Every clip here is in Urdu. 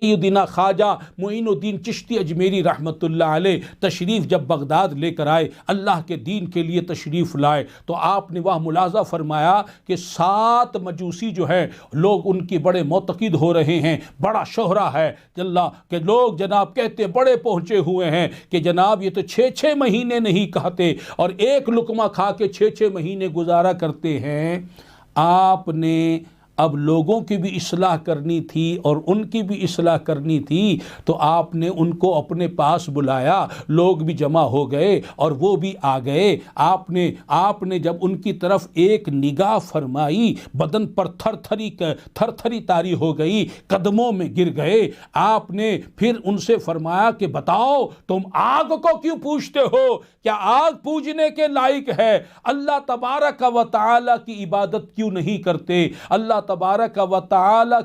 سیدنا خواجہ معین الدین چشتی اجمیری رحمۃ اللہ علیہ تشریف جب بغداد لے کر آئے، اللہ کے دین کے لیے تشریف لائے، تو آپ نے وہاں ملاحظہ فرمایا کہ 7 مجوسی جو ہے لوگ ان کی بڑے معتقد ہو رہے ہیں، بڑا شہرہ ہے اللہ کہ لوگ جناب کہتے بڑے پہنچے ہوئے ہیں کہ جناب یہ تو 6 مہینے نہیں کھاتے اور ایک لقمہ کھا کے 6 مہینے گزارا کرتے ہیں۔ آپ نے اب لوگوں کی بھی اصلاح کرنی تھی اور ان کی بھی اصلاح کرنی تھی، تو آپ نے ان کو اپنے پاس بلایا، لوگ بھی جمع ہو گئے اور وہ بھی آ گئے۔ آپ نے جب ان کی طرف ایک نگاہ فرمائی، بدن پر تھر تھری طاری ہو گئی، قدموں میں گر گئے۔ آپ نے پھر ان سے فرمایا کہ بتاؤ تم آگ کو کیوں پوجتے ہو؟ کیا آگ پوجنے کے لائق ہے؟ اللہ تبارک و تعالی کی عبادت کیوں نہیں کرتے؟ اللہ تبارک و تعالی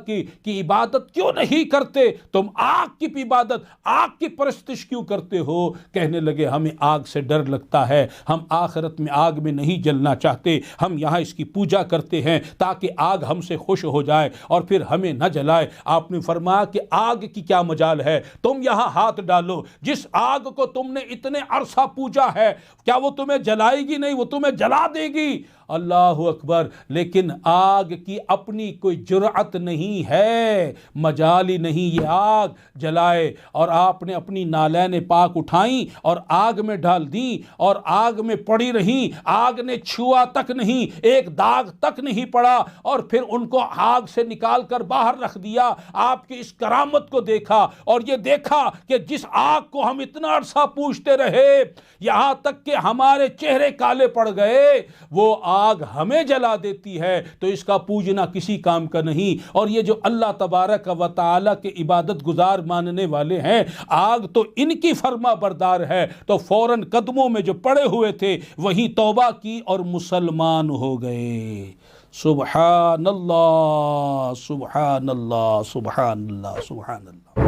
کی عبادت کیوں نہیں کرتے؟ تم آگ کی عبادت، آگ کی پرستش کیوں کرتے ہو؟ کہنے لگے ہمیں آگ سے ڈر لگتا ہے، ہم آخرت میں آگ میں نہیں جلنا چاہتے، ہم یہاں اس کی پوجا کرتے ہیں تاکہ آگ ہم سے خوش ہو جائے اور پھر ہمیں نہ جلائے۔ آپ نے فرمایا کہ آگ کی کیا مجال ہے، تم یہاں ہاتھ ڈالو، جس آگ کو تم نے اتنے عرصہ پوجا ہے کیا وہ تمہیں جلائے گی؟ نہیں، وہ تمہیں جلا دے گی۔ اللہ اکبر۔ لیکن آگ کی اپنی کوئی جرأت نہیں ہے، مجال ہی نہیں یہ آگ جلائے، اور آپ نے اپنی نالین پاک اٹھائیں اور آگ میں ڈال دیں اور آگ میں پڑی رہیں، آگ نے چھوا تک نہیں، ایک داغ تک نہیں پڑا، اور پھر ان کو آگ سے نکال کر باہر رکھ دیا۔ آپ کی اس کرامت کو دیکھا اور یہ دیکھا کہ جس آگ کو ہم اتنا عرصہ پوجتے رہے، یہاں تک کہ ہمارے چہرے کالے پڑ گئے، وہ آگ ہمیں جلا دیتی ہے، تو اس کا پوجنا کسی کام کا نہیں۔ اور یہ جو اللہ تبارک و تعالی کے عبادت گزار ماننے والے ہیں، آگ تو ان کی فرما بردار ہے، تو فوراً قدموں میں جو پڑے ہوئے تھے وہی توبہ کی اور مسلمان ہو گئے۔ سبحان اللہ، سبحان اللہ، سبحان اللہ، سبحان اللہ۔